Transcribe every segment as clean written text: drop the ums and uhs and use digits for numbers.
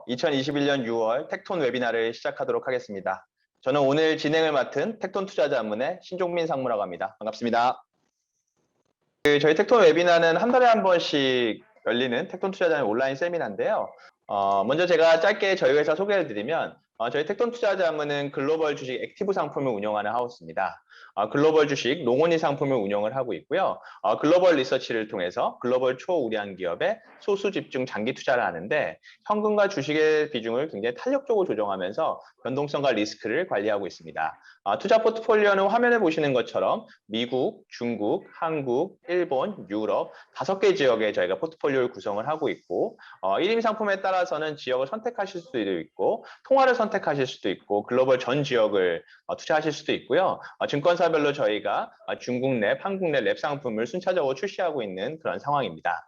2021년 6월 텍톤 웨비나를 시작하도록 하겠습니다. 저는 오늘 진행을 맡은 텍톤 투자자문의 신종민 상무라고 합니다. 반갑습니다. 저희 텍톤 웨비나는 한 달에 한 번씩 열리는 텍톤 투자자문 온라인 세미나인데요. 먼저 제가 짧게 저희 회사 소개를 드리면 저희 텍톤 투자자문은 글로벌 주식 액티브 상품을 운영하는 하우스입니다. 글로벌 주식 롱온리 상품을 운영을 하고 있고요. 글로벌 리서치를 통해서 글로벌 초우량 기업에 소수 집중 장기 투자를 하는데 현금과 주식의 비중을 굉장히 탄력적으로 조정하면서 변동성과 리스크를 관리하고 있습니다. 투자 포트폴리오는 화면에 보시는 것처럼 미국, 중국, 한국, 일본, 유럽 5개 지역에 저희가 포트폴리오를 구성을 하고 있고 1임 상품에 따라서는 지역을 선택하실 수도 있고 통화를 선택하실 수도 있고 글로벌 전 지역을 투자하실 수도 있고요. 증권사별로 저희가 중국 랩, 한국 랩 상품을 순차적으로 출시하고 있는 그런 상황입니다.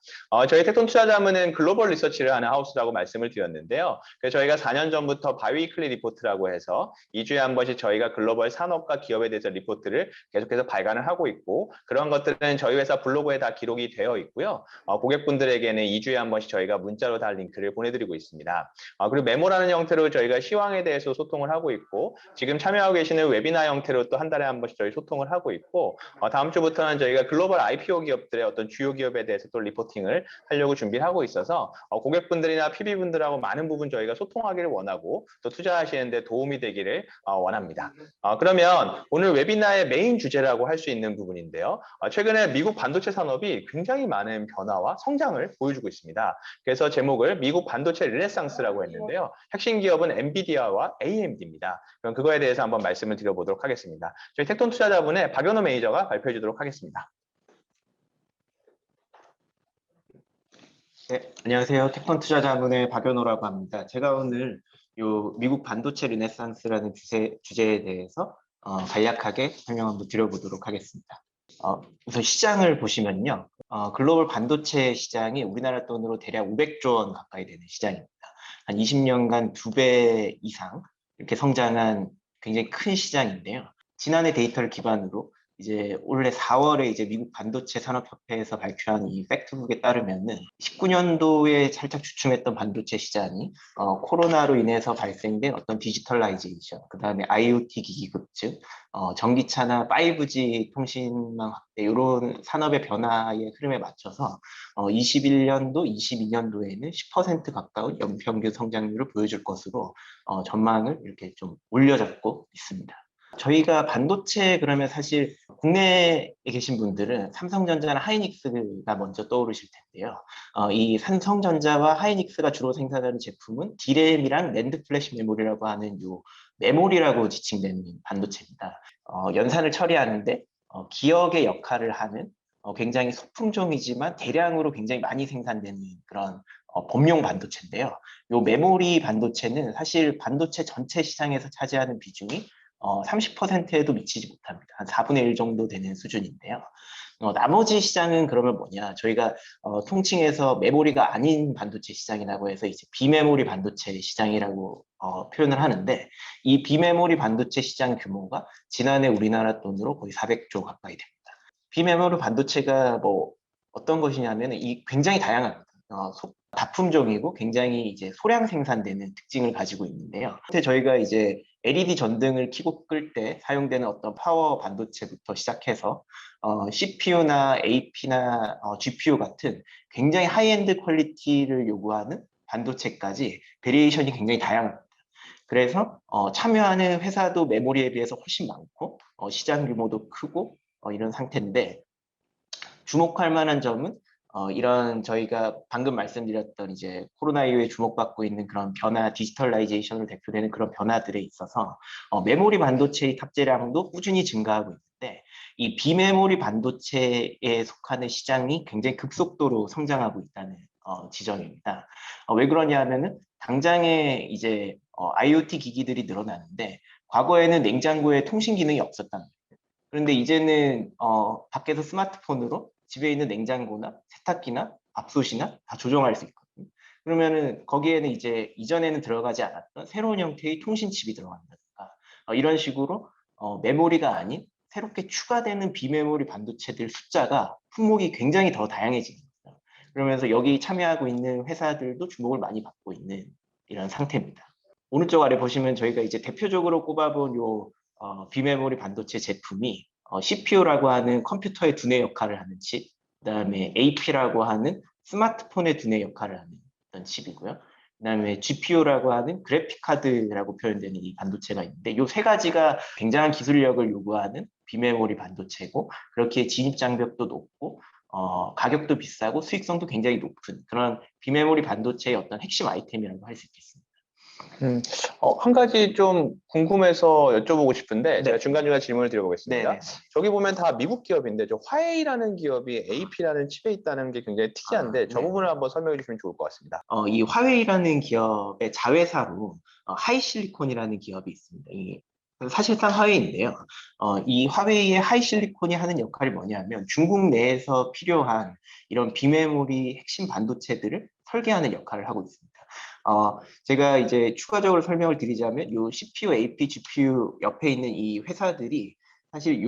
저희 텍톤 투자자문은 글로벌 리서치를 하는 하우스라고 말씀을 드렸는데요. 그래서 저희가 4년 전부터 바이위클리 리포트라고 해서 2주에 한 번씩 저희가 글로벌 산업과 기업에 대해서 리포트를 계속해서 발간을 하고 있고 그런 것들은 저희 회사 블로그에 다 기록이 되어 있고요. 고객분들에게는 2주에 한 번씩 저희가 문자로 다 링크를 보내드리고 있습니다. 그리고 메모라는 형태로 저희가 시황에 대해서 소통을 하고 있고 지금 참여하고 계시는 웨비나 형태로 또 한 달에 한 번씩 저희 소통을 하고 있고 다음 주부터는 저희가 글로벌 IPO 기업들의 어떤 주요 기업에 대해서 또 리포팅을 하려고 준비를 하고 있어서 고객분들이나 PB분들하고 많은 부분 저희가 소통하기를 원하고 또 투자하시는 데 도움이 되기를 원합니다. 그러면 오늘 웨비나의 메인 주제라고 할 수 있는 부분인데요. 최근에 미국 반도체 산업이 굉장히 많은 변화와 성장을 보여주고 있습니다. 그래서 제목을 미국 반도체 르네상스라고 했는데요. 핵심 기업은 엔비디아와 AMD입니다. 그럼 그거에 대해서 한번 말씀을 드려보도록 하겠습니다. 저희 텍톤 투자자분의 박연호 매니저가 발표해 주도록 하겠습니다. 네, 안녕하세요. 텍톤 투자자문의 박연호라고 합니다. 제가 오늘 미국 반도체 르네상스라는 주제에 대해서 간략하게 설명 한번 드려보도록 하겠습니다. 우선 시장을 보시면요. 글로벌 반도체 시장이 우리나라 돈으로 대략 500조 원 가까이 되는 시장입니다. 한 20년간 2배 이상 이렇게 성장한 굉장히 큰 시장인데요. 지난해 데이터를 기반으로 이제 올해 4월에 이제 미국 반도체 산업협회에서 발표한 이 팩트북에 따르면은 19년도에 살짝 주춤했던 반도체 시장이 코로나로 인해서 발생된 어떤 디지털라이제이션, 그 다음에 IoT 기기 급증, 전기차나 5G 통신망 확대 이런 산업의 변화의 흐름에 맞춰서 21년도, 22년도에는 10% 가까운 연평균 성장률을 보여줄 것으로 전망을 이렇게 좀 올려잡고 있습니다. 저희가 반도체 그러면 사실 국내에 계신 분들은 삼성전자나 하이닉스가 먼저 떠오르실 텐데요. 이 삼성전자와 하이닉스가 주로 생산하는 제품은 D램이랑 낸드 플래시 메모리라고 하는 요 메모리라고 지칭되는 반도체입니다. 연산을 처리하는데 기억의 역할을 하는 굉장히 소품종이지만 대량으로 굉장히 많이 생산되는 그런 범용 반도체인데요. 요 메모리 반도체는 사실 반도체 전체 시장에서 차지하는 비중이 30%에도 미치지 못합니다. 한 4분의 1 정도 되는 수준인데요. 나머지 시장은 그러면 뭐냐? 저희가 통칭해서 메모리가 아닌 반도체 시장이라고 해서 이제 비메모리 반도체 시장이라고 표현을 하는데 이 비메모리 반도체 시장 규모가 지난해 우리나라 돈으로 거의 400조 가까이 됩니다. 비메모리 반도체가 뭐 어떤 것이냐면 이 굉장히 다양합니다. 다품종이고 굉장히 이제 소량 생산되는 특징을 가지고 있는데요. 저희가 이제 LED 전등을 켜고 끌 때 사용되는 어떤 파워 반도체부터 시작해서 CPU나 AP나 GPU 같은 굉장히 하이엔드 퀄리티를 요구하는 반도체까지 베리에이션이 굉장히 다양합니다. 그래서 참여하는 회사도 메모리에 비해서 훨씬 많고 시장 규모도 크고 이런 상태인데 주목할 만한 점은 이런 저희가 방금 말씀드렸던 이제 코로나 이후에 주목받고 있는 그런 변화, 디지털라이제이션으로 대표되는 그런 변화들에 있어서 메모리 반도체의 탑재량도 꾸준히 증가하고 있는데 이 비메모리 반도체에 속하는 시장이 굉장히 급속도로 성장하고 있다는 지점입니다. 왜 그러냐 하면은 당장에 이제 IoT 기기들이 늘어나는데 과거에는 냉장고에 통신 기능이 없었단 말이에요. 그런데 이제는 밖에서 스마트폰으로 집에 있는 냉장고나 세탁기나 밥솥이나 다 조정할 수 있거든요. 그러면은 거기에는 이제 이전에는 들어가지 않았던 새로운 형태의 통신 칩이 들어간다든가 이런 식으로 메모리가 아닌 새롭게 추가되는 비메모리 반도체들 숫자가 품목이 굉장히 더 다양해지는 거죠. 그러면서 여기 참여하고 있는 회사들도 주목을 많이 받고 있는 이런 상태입니다. 오른쪽 아래 보시면 저희가 이제 대표적으로 꼽아본 요 비메모리 반도체 제품이 CPU라고 하는 컴퓨터의 두뇌 역할을 하는 칩, 그다음에 AP라고 하는 스마트폰의 두뇌 역할을 하는 어떤 칩이고요. 그다음에 GPU라고 하는 그래픽 카드라고 표현되는 이 반도체가 있는데 이 세 가지가 굉장한 기술력을 요구하는 비메모리 반도체고 그렇게 진입 장벽도 높고 가격도 비싸고 수익성도 굉장히 높은 그런 비메모리 반도체의 어떤 핵심 아이템이라고 할 수 있겠습니다. 한 가지 좀 궁금해서 여쭤보고 싶은데 제가 네. 중간중간 질문을 드려보겠습니다. 네네. 저기 보면 다 미국 기업인데 저 화웨이라는 기업이 AP라는 칩에 있다는 게 굉장히 특이한데 저 네. 부분을 한번 설명해 주시면 좋을 것 같습니다. 이 화웨이라는 기업의 자회사로 하이실리콘이라는 기업이 있습니다. 사실상 화웨이인데요. 이 화웨이의 하이실리콘이 하는 역할이 뭐냐면 중국 내에서 필요한 이런 비메모리 핵심 반도체들을 설계하는 역할을 하고 있습니다. 제가 이제 추가적으로 설명을 드리자면 요 CPU, AP, GPU 옆에 있는 이 회사들이 사실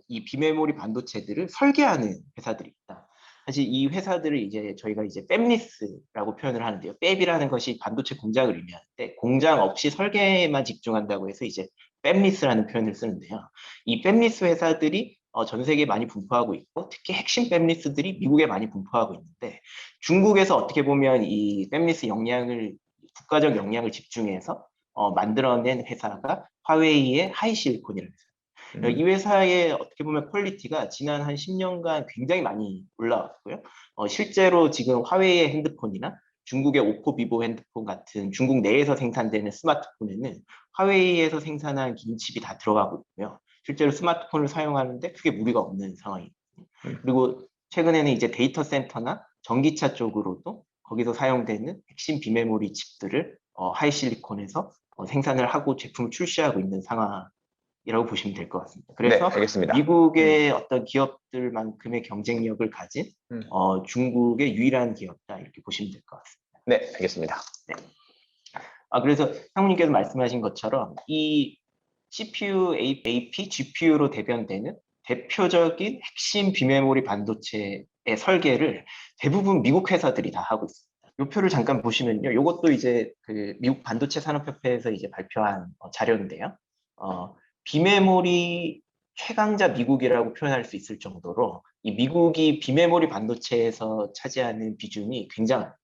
이 비메모리 반도체들을 설계하는 회사들입니다. 사실 이 회사들을 이제 저희가 이제 팹리스라고 표현을 하는데요. 팹이라는 것이 반도체 공장을 의미하는데 공장 없이 설계에만 집중한다고 해서 이제 팹리스라는 표현을 쓰는데요. 이 팹리스 회사들이 전 세계에 많이 분포하고 있고 특히 핵심 팹리스들이 미국에 많이 분포하고 있는데 중국에서 어떻게 보면 이 팹리스 국가적 역량을 집중해서 만들어낸 회사가 화웨이의 하이실리콘이라는 회사입니다. 이 회사의 어떻게 보면 퀄리티가 지난 한 10년간 굉장히 많이 올라왔고요. 실제로 지금 화웨이의 핸드폰이나 중국의 오포, 비보 핸드폰 같은 중국 내에서 생산되는 스마트폰에는 화웨이에서 생산한 기술칩이 다 들어가고 있고요. 실제로 스마트폰을 사용하는데 크게 무리가 없는 상황입니다. 그리고 최근에는 이제 데이터 센터나 전기차 쪽으로도 거기서 사용되는 핵심 비메모리 칩들을 하이실리콘에서 생산을 하고 제품을 출시하고 있는 상황이라고 보시면 될 것 같습니다. 네, 그래서 알겠습니다. 미국의 어떤 기업들만큼의 경쟁력을 가진 중국의 유일한 기업다 이렇게 보시면 될 것 같습니다. 네, 알겠습니다. 네. 그래서 상무님께서 말씀하신 것처럼 이 CPU, AP, GPU로 대변되는 대표적인 핵심 비메모리 반도체의 설계를 대부분 미국 회사들이 다 하고 있습니다. 이 표를 잠깐 보시면요. 이것도 이제 그 미국 반도체 산업협회에서 이제 발표한 자료인데요. 비메모리 최강자 미국이라고 표현할 수 있을 정도로 이 미국이 비메모리 반도체에서 차지하는 비중이 굉장합니다.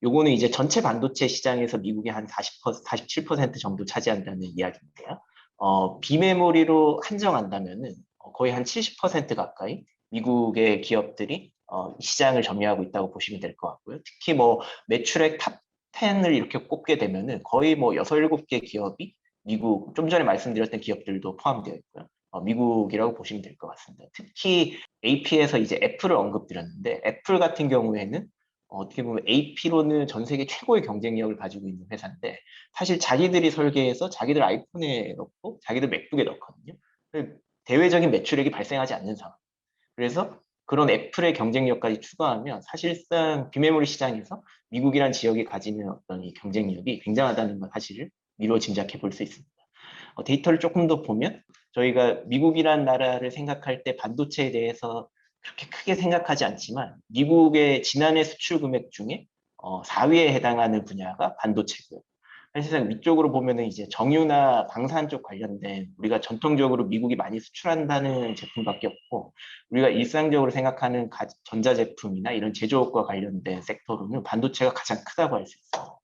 요거는 이제 전체 반도체 시장에서 미국이 한 47% 정도 차지한다는 이야기인데요. 비메모리로 한정한다면은 거의 한 70% 가까이 미국의 기업들이 시장을 점유하고 있다고 보시면 될 것 같고요. 특히 뭐 매출액 탑 10을 이렇게 꼽게 되면은 거의 뭐 6, 7개 기업이 미국, 좀 전에 말씀드렸던 기업들도 포함되어 있고요. 미국이라고 보시면 될 것 같습니다. 특히 AP에서 이제 애플을 언급드렸는데 애플 같은 경우에는 어떻게 보면 AP로는 전 세계 최고의 경쟁력을 가지고 있는 회사인데 사실 자기들이 설계해서 자기들 아이폰에 넣고 자기들 맥북에 넣거든요. 대외적인 매출액이 발생하지 않는 상황. 그래서 그런 애플의 경쟁력까지 추가하면 사실상 비메모리 시장에서 미국이란 지역이 가지는 어떤 이 경쟁력이 굉장하다는 건 사실을 미루어 짐작해 볼 수 있습니다. 데이터를 조금 더 보면 저희가 미국이란 나라를 생각할 때 반도체에 대해서 그렇게 크게 생각하지 않지만 미국의 지난해 수출 금액 중에 4위에 해당하는 분야가 반도체고요. 사실상 위쪽으로 보면은 이제 정유나 방산 쪽 관련된 우리가 전통적으로 미국이 많이 수출한다는 제품밖에 없고 우리가 일상적으로 생각하는 전자제품이나 이런 제조업과 관련된 섹터로는 반도체가 가장 크다고 할 수 있어요.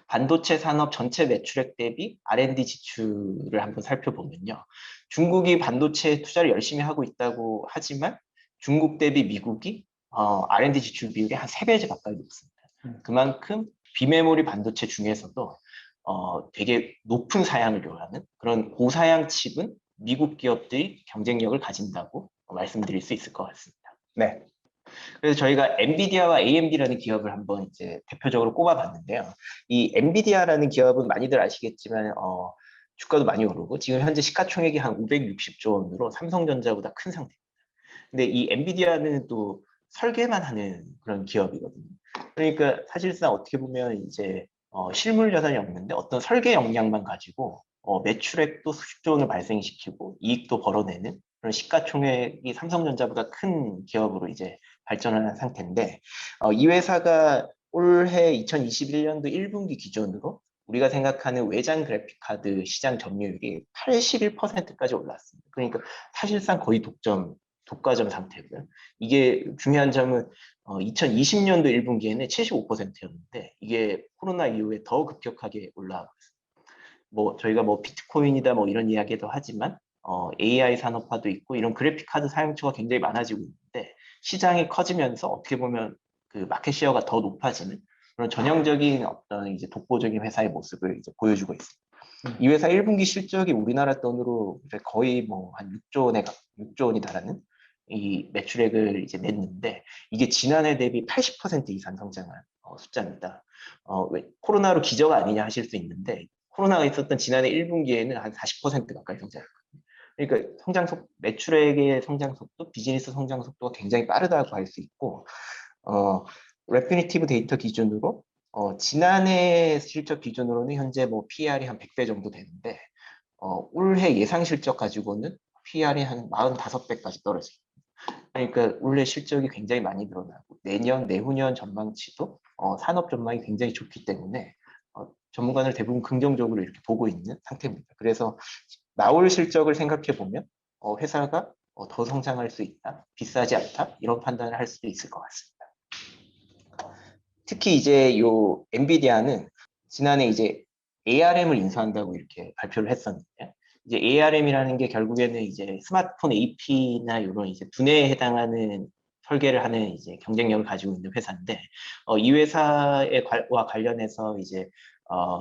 반도체 산업 전체 매출액 대비 R&D 지출을 한번 살펴보면요. 중국이 반도체 투자를 열심히 하고 있다고 하지만 중국 대비 미국이 R&D 지출 비율이 한 3배 가까이 높습니다. 그만큼 비메모리 반도체 중에서도 되게 높은 사양을 요하는 그런 고사양 칩은 미국 기업들이 경쟁력을 가진다고 말씀드릴 수 있을 것 같습니다. 네. 그래서 저희가 엔비디아와 AMD라는 기업을 한번 이제 대표적으로 꼽아봤는데요. 이 엔비디아라는 기업은 많이들 아시겠지만 주가도 많이 오르고 지금 현재 시가총액이 한 560조 원으로 삼성전자보다 큰 상태입니다. 근데 이 엔비디아는 또 설계만 하는 그런 기업이거든요. 그러니까 사실상 어떻게 보면 이제 실물 자산이 없는데 어떤 설계 역량만 가지고 매출액도 수십조 원을 발생시키고 이익도 벌어내는 그런 시가총액이 삼성전자보다 큰 기업으로 이제 발전하는 상태인데 이 회사가 올해 2021년도 1분기 기준으로 우리가 생각하는 외장 그래픽 카드 시장 점유율이 81%까지 올랐습니다. 그러니까 사실상 거의 독과점 상태고요. 이게 중요한 점은 2020년도 1분기에는 75%였는데 이게 코로나 이후에 더 급격하게 올라가고 있습니다. 뭐 저희가 뭐 비트코인이다 뭐 이런 이야기도 하지만 AI 산업화도 있고 이런 그래픽 카드 사용처가 굉장히 많아지고 있는데 시장이 커지면서 어떻게 보면 그 마켓 시어가 더 높아지는 그런 전형적인 어떤 이제 독보적인 회사의 모습을 이제 보여주고 있습니다. 이 회사 1분기 실적이 우리나라 돈으로 이제 거의 뭐 한 6조 원이 달하는 이 매출액을 이제 냈는데 이게 지난해 대비 80% 이상 성장한 숫자입니다. 코로나로 기저가 아니냐 하실 수 있는데 코로나가 있었던 지난해 1분기에는 한 40% 가까이 성장했거든요. 그러니까 매출액의 성장 속도, 비즈니스 성장 속도가 굉장히 빠르다고 할 수 있고, 레피니티브 데이터 기준으로 지난해 실적 기준으로는 현재 뭐 PR이 한 100배 정도 되는데 올해 예상 실적 가지고는 PR이 한 45배까지 떨어져요. 그러니까 올해 실적이 굉장히 많이 늘어나고 내년, 내후년 전망치도 산업 전망이 굉장히 좋기 때문에 전문가들 대부분 긍정적으로 이렇게 보고 있는 상태입니다. 그래서 나올 실적을 생각해 보면 회사가 더 성장할 수 있다, 비싸지 않다 이런 판단을 할 수도 있을 것 같습니다. 특히 이제 요 엔비디아는 지난해 이제 ARM을 인수한다고 이렇게 발표를 했었는데 이제 ARM이라는 게 결국에는 이제 스마트폰 AP나 이런 이제 두뇌에 해당하는 설계를 하는 이제 경쟁력을 가지고 있는 회사인데 이 회사와 관련해서 이제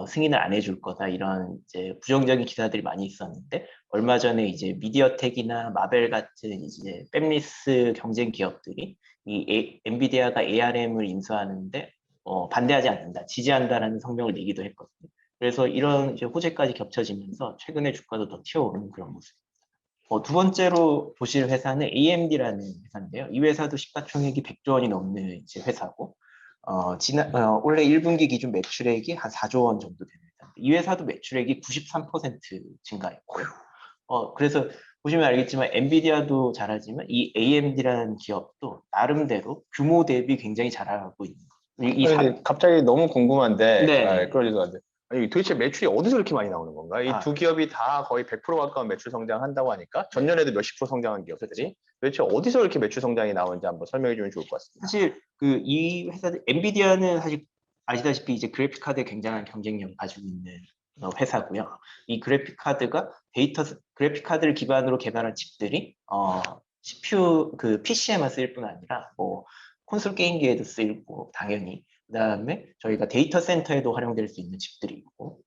승인을 안 해줄 거다 이런 이제 부정적인 기사들이 많이 있었는데 얼마 전에 이제 미디어텍이나 마벨 같은 이제 팹리스 경쟁 기업들이 이 엔비디아가 ARM을 인수하는데 반대하지 않는다, 지지한다라는 성명을 내기도 했거든요. 그래서 이런 이제 호재까지 겹쳐지면서 최근에 주가도 더 튀어오르는 그런 모습입니다. 두 번째로 보실 회사는 AMD라는 회사인데요. 이 회사도 시가총액이 100조 원이 넘는 이제 회사고 올해 1분기 기준 매출액이 한 4조 원 정도 되는 회사인데 이 회사도 매출액이 93% 증가했고요. 그래서 보시면 알겠지만 엔비디아도 잘하지만 이 AMD라는 기업도 나름대로 규모 대비 굉장히 잘하고 있는 거예요. 갑자기 너무 궁금한데, 네. 그러지도 않는데, 아니, 도대체 매출이 어디서 이렇게 많이 나오는 건가? 이 두 기업이 다 거의 100% 가까운 매출 성장한다고 하니까 전년에도 몇십 프로 성장한 기업들이 도대체 어디서 이렇게 매출 성장이 나오는지 한번 설명해 주면 좋을 것 같습니다. 사실 그 이 회사들 엔비디아는 사실 아시다시피 이제 그래픽 카드에 굉장한 경쟁력을 가지고 있는 회사고요. 이 그래픽 카드가 그래픽 카드를 기반으로 개발한 칩들이 CPU 그 PC에만 쓰일 뿐 아니라 뭐 콘솔 게임기에도 쓰이고 당연히 그다음에 저희가 데이터 센터에도 활용될 수 있는 칩들이 있고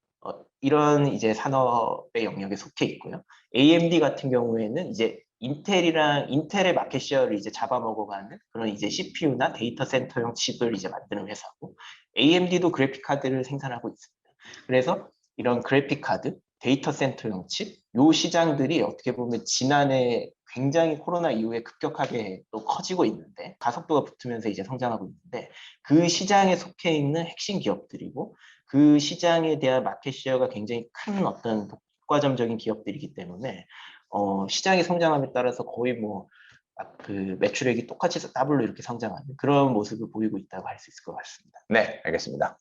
이런 이제 산업의 영역에 속해 있고요. AMD 같은 경우에는 이제 인텔의 마켓 시어를 이제 잡아먹어가는 그런 이제 CPU나 데이터 센터용 칩을 이제 만드는 회사고 AMD도 그래픽 카드를 생산하고 있습니다. 그래서 이런 그래픽 카드, 데이터 센터용 칩, 요 시장들이 어떻게 보면 지난해 굉장히 코로나 이후에 급격하게 또 커지고 있는데 가속도가 붙으면서 이제 성장하고 있는데 그 시장에 속해 있는 핵심 기업들이고 그 시장에 대한 마켓 시어가 굉장히 큰 어떤 독과점적인 기업들이기 때문에 시장의 성장함에 따라서 거의 뭐 그 매출액이 똑같이 더블로 이렇게 성장하는 그런 모습을 보이고 있다고 할 수 있을 것 같습니다. 네, 알겠습니다.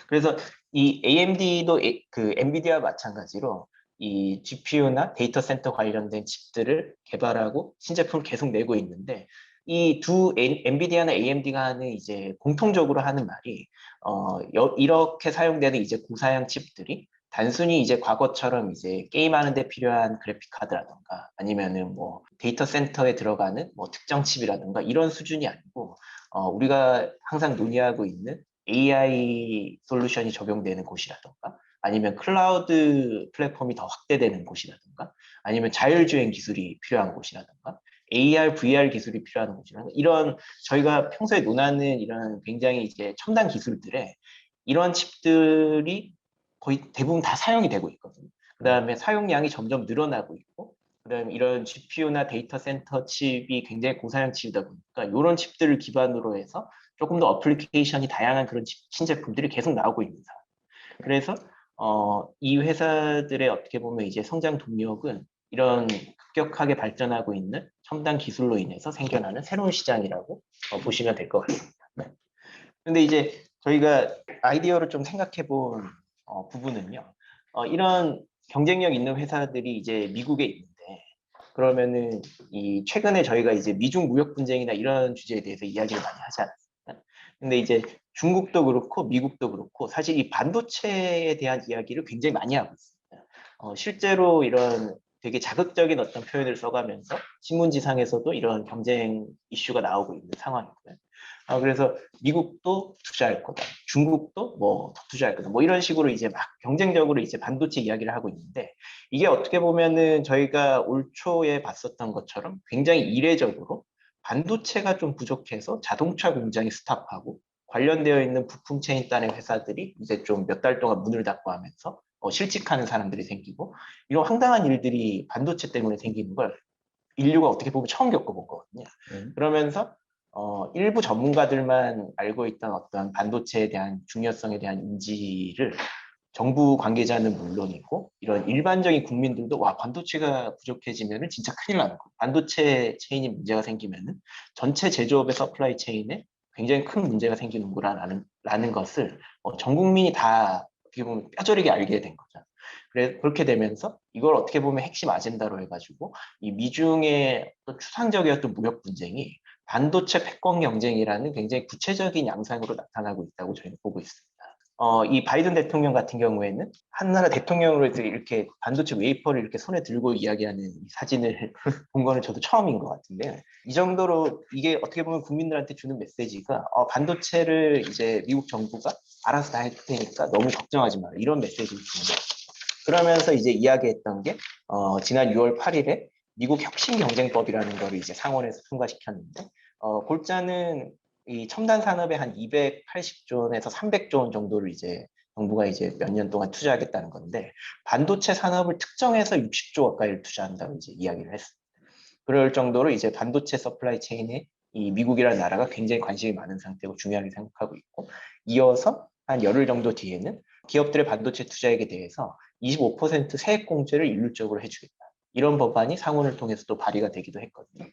그래서 이 AMD도 그 엔비디아와 마찬가지로 이 GPU나 데이터 센터 관련된 칩들을 개발하고 신제품을 계속 내고 있는데 이 두 엔비디아나 AMD가 하는 이제 공통적으로 하는 말이 이렇게 사용되는 이제 고사양 칩들이 단순히 이제 과거처럼 이제 게임하는 데 필요한 그래픽 카드라던가 아니면은 뭐 데이터 센터에 들어가는 뭐 특정 칩이라던가 이런 수준이 아니고 우리가 항상 논의하고 있는 AI 솔루션이 적용되는 곳이라던가 아니면 클라우드 플랫폼이 더 확대되는 곳이라던가 아니면 자율주행 기술이 필요한 곳이라던가 AR, VR 기술이 필요한 곳이라던가 이런 저희가 평소에 논하는 이런 굉장히 이제 첨단 기술들에 이런 칩들이 거의 대부분 다 사용이 되고 있거든요. 그 다음에 사용량이 점점 늘어나고 있고 그다음에 이런 GPU나 데이터 센터 칩이 굉장히 고사양 칩이다 보니까 이런 칩들을 기반으로 해서 조금 더 어플리케이션이 다양한 그런 신제품들이 계속 나오고 있는 상황. 그래서 이 회사들의 어떻게 보면 이제 성장 동력은 이런 급격하게 발전하고 있는 첨단 기술로 인해서 생겨나는 새로운 시장이라고 보시면 될 것 같습니다. 네. 근데 이제 저희가 아이디어를 좀 생각해 본 부분은요. 이런 경쟁력 있는 회사들이 이제 미국에 있는데 그러면은 이 최근에 저희가 이제 미중 무역 분쟁이나 이런 주제에 대해서 이야기를 많이 하지 않았습니까? 근데 이제 중국도 그렇고 미국도 그렇고 사실 이 반도체에 대한 이야기를 굉장히 많이 하고 있습니다. 실제로 이런 되게 자극적인 어떤 표현을 써가면서 신문지상에서도 이런 경쟁 이슈가 나오고 있는 상황이고요. 그래서 미국도 투자할 거다, 중국도 뭐 더 투자할 거다, 뭐 이런 식으로 이제 막 경쟁적으로 이제 반도체 이야기를 하고 있는데 이게 어떻게 보면은 저희가 올 초에 봤었던 것처럼 굉장히 이례적으로 반도체가 좀 부족해서 자동차 공장이 스탑하고 관련되어 있는 부품 체인 단의 회사들이 이제 좀 몇 달 동안 문을 닫고 하면서 실직하는 사람들이 생기고 이런 황당한 일들이 반도체 때문에 생기는 걸 인류가 어떻게 보면 처음 겪어본 거거든요. 그러면서 일부 전문가들만 알고 있던 어떤 반도체에 대한 중요성에 대한 인지를 정부 관계자는 물론이고 이런 일반적인 국민들도 와 반도체가 부족해지면은 진짜 큰일 나는 거. 반도체 체인이 문제가 생기면은 전체 제조업의 서플라이 체인에 굉장히 큰 문제가 생기는구나라는 것을 전 국민이 다 어떻게 보면 뼈저리게 알게 된 거죠. 그렇게 되면서 이걸 어떻게 보면 핵심 아젠다로 해가지고 이 미중의 또 추상적이었던 무역 분쟁이 반도체 패권 경쟁이라는 굉장히 구체적인 양상으로 나타나고 있다고 저희는 보고 있습니다. 이 바이든 대통령 같은 경우에는 한 나라 대통령으로 이렇게 반도체 웨이퍼를 이렇게 손에 들고 이야기하는 이 사진을 본 거는 저도 처음인 것 같은데 이 정도로 이게 어떻게 보면 국민들한테 주는 메시지가 반도체를 이제 미국 정부가 알아서 다 할 테니까 너무 걱정하지 마라 이런 메시지를 주는 거예요. 그러면서 이제 이야기했던 게 지난 6월 8일에 미국 혁신경쟁법이라는 거를 이제 상원에서 통과시켰는데 골자는 이 첨단 산업에 한 280조 원에서 300조 원 정도를 이제 정부가 이제 몇 년 동안 투자하겠다는 건데 반도체 산업을 특정해서 60조 가까이를 투자한다고 이제 이야기를 했습니다. 그럴 정도로 이제 반도체 서플라이 체인에 이 미국이라는 나라가 굉장히 관심이 많은 상태고 중요하게 생각하고 있고 이어서 한 열흘 정도 뒤에는 기업들의 반도체 투자액에 대해서 25% 세액 공제를 일률적으로 해주겠다. 이런 법안이 상원을 통해서 또 발의가 되기도 했거든요.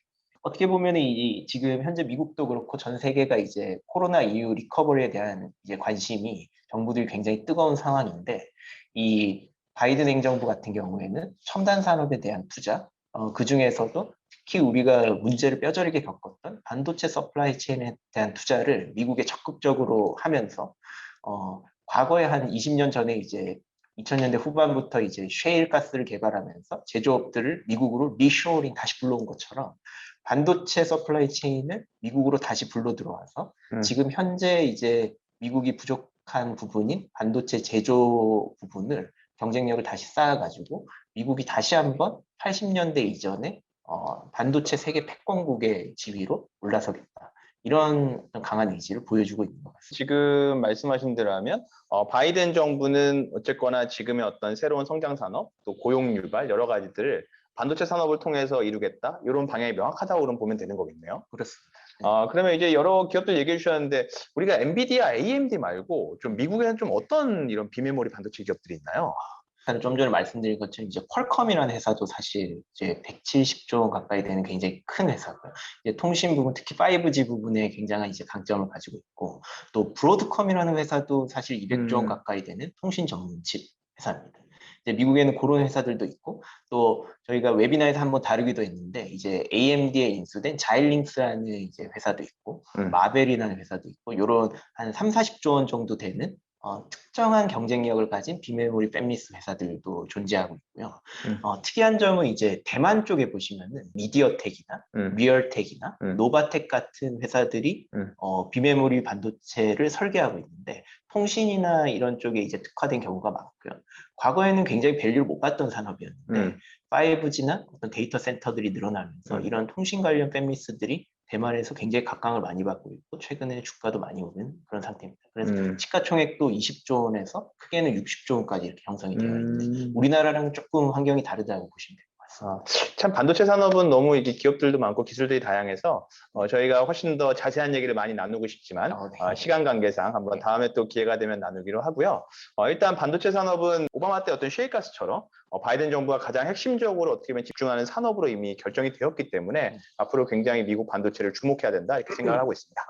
어떻게 보면 이 지금 현재 미국도 그렇고 전 세계가 이제 코로나 이후 리커버리에 대한 이제 관심이 정부들이 굉장히 뜨거운 상황인데 이 바이든 행정부 같은 경우에는 첨단 산업에 대한 투자, 그 중에서도 특히 우리가 문제를 뼈저리게 겪었던 반도체 서플라이 체인에 대한 투자를 미국에 적극적으로 하면서 과거에 한 20년 전에 이제 2000년대 후반부터 이제 셰일 가스를 개발하면서 제조업들을 미국으로 리쇼어링 다시 불러온 것처럼 반도체 서플라이 체인을 미국으로 다시 불러 들어와서 지금 현재 이제 미국이 부족한 부분인 반도체 제조 부분을 경쟁력을 다시 쌓아가지고 미국이 다시 한번 80년대 이전에 반도체 세계 패권국의 지위로 올라서겠다. 이런 강한 의지를 보여주고 있는 것 같습니다. 지금 말씀하신 대로 하면 바이든 정부는 어쨌거나 지금의 어떤 새로운 성장 산업, 또 고용 유발 여러 가지들을 반도체 산업을 통해서 이루겠다. 이런 방향이 명확하다고 보면 되는 거겠네요. 그렇습니다. 그러면 이제 여러 기업들 얘기해 주셨는데 우리가 엔비디아, AMD 말고 좀 미국에는 좀 어떤 이런 비메모리 반도체 기업들이 있나요? 좀 전에 말씀드린 것처럼 이제 퀄컴이라는 회사도 사실 이제 170조 원 가까이 되는 굉장히 큰 회사고요. 이제 통신 부분, 특히 5G 부분에 굉장한 이제 강점을 가지고 있고, 또 브로드컴이라는 회사도 사실 200조 원 가까이 되는 통신 전문 칩 회사입니다. 이제 미국에는 그런 회사들도 있고, 또 저희가 웨비나에서 한번 다루기도 했는데, 이제 AMD에 인수된 자일링스라는 이제 회사도 있고, 마벨이라는 회사도 있고, 이런 한 3, 40조 원 정도 되는 특정한 경쟁력을 가진 비메모리 팹리스 회사들도 존재하고 있고요. 특이한 점은 이제 대만 쪽에 보시면은 미디어텍이나 리얼텍이나 노바텍 같은 회사들이 비메모리 반도체를 설계하고 있는데 통신이나 이런 쪽에 이제 특화된 경우가 많고요. 과거에는 굉장히 밸류를 못 받던 산업이었는데 5G나 어떤 데이터 센터들이 늘어나면서 이런 통신 관련 팹리스들이 대만에서 굉장히 각광을 많이 받고 있고 최근에 주가도 많이 오른 그런 상태입니다. 그래서 시가총액도 20조 원에서 크게는 60조 원까지 이렇게 형성이 되어 있는 우리나라랑 조금 환경이 다르다고 보시면 됩니다. 참 반도체 산업은 너무 이게 기업들도 많고 기술들이 다양해서 저희가 훨씬 더 자세한 얘기를 많이 나누고 싶지만 네. 시간 관계상 한번 다음에 또 기회가 되면 나누기로 하고요. 일단 반도체 산업은 오바마 때 어떤 셰일가스처럼 바이든 정부가 가장 핵심적으로 어떻게 보면 집중하는 산업으로 이미 결정이 되었기 때문에 앞으로 굉장히 미국 반도체를 주목해야 된다 이렇게 생각을 하고 있습니다.